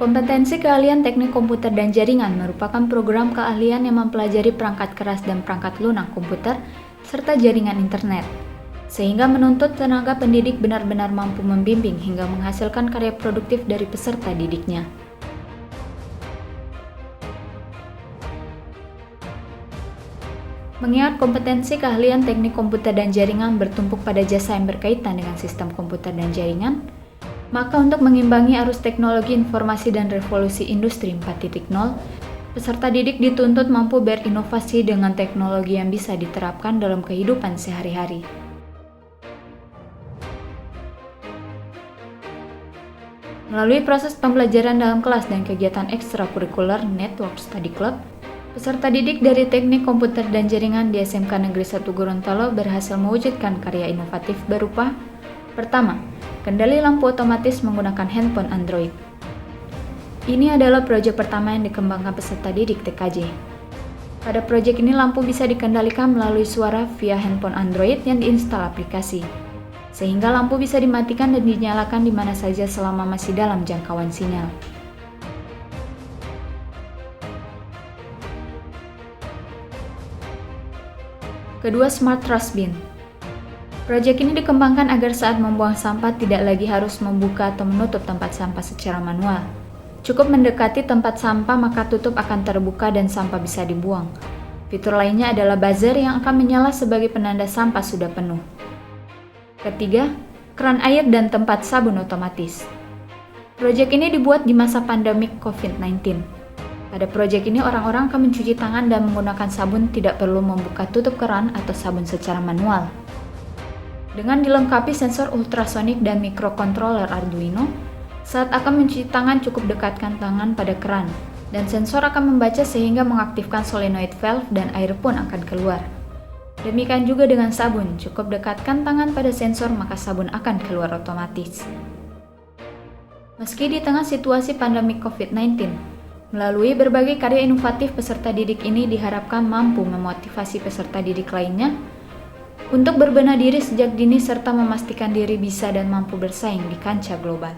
Kompetensi keahlian teknik komputer dan jaringan merupakan program keahlian yang mempelajari perangkat keras dan perangkat lunak komputer serta jaringan internet, sehingga menuntut tenaga pendidik benar-benar mampu membimbing hingga menghasilkan karya produktif dari peserta didiknya. Mengingat kompetensi keahlian teknik komputer dan jaringan bertumpuk pada jasa yang berkaitan dengan sistem komputer dan jaringan, maka untuk mengimbangi arus teknologi informasi dan revolusi industri 4.0, peserta didik dituntut mampu berinovasi dengan teknologi yang bisa diterapkan dalam kehidupan sehari-hari. Melalui proses pembelajaran dalam kelas dan kegiatan ekstrakurikuler Network Study Club, peserta didik dari Teknik Komputer dan Jaringan di SMK Negeri 1 Gorontalo berhasil mewujudkan karya inovatif berupa: pertama, kendali lampu otomatis menggunakan handphone Android. Ini adalah proyek pertama yang dikembangkan peserta didik TKJ. Pada proyek ini lampu bisa dikendalikan melalui suara via handphone Android yang diinstal aplikasi, sehingga lampu bisa dimatikan dan dinyalakan di mana saja selama masih dalam jangkauan sinyal. Kedua, Smart Trash Bin. Proyek ini dikembangkan agar saat membuang sampah tidak lagi harus membuka atau menutup tempat sampah secara manual. Cukup mendekati tempat sampah maka tutup akan terbuka dan sampah bisa dibuang. Fitur lainnya adalah buzzer yang akan menyala sebagai penanda sampah sudah penuh. Ketiga, keran air dan tempat sabun otomatis. Proyek ini dibuat di masa pandemik COVID-19. Pada proyek ini orang-orang akan mencuci tangan dan menggunakan sabun, tidak perlu membuka tutup keran atau sabun secara manual. Dengan dilengkapi sensor ultrasonik dan mikrokontroler Arduino, saat akan mencuci tangan cukup dekatkan tangan pada keran, dan sensor akan membaca sehingga mengaktifkan solenoid valve dan air pun akan keluar. Demikian juga dengan sabun, cukup dekatkan tangan pada sensor maka sabun akan keluar otomatis. Meski di tengah situasi pandemi COVID-19, melalui berbagai karya inovatif peserta didik ini diharapkan mampu memotivasi peserta didik lainnya untuk berbenah diri sejak dini serta memastikan diri bisa dan mampu bersaing di kancah global.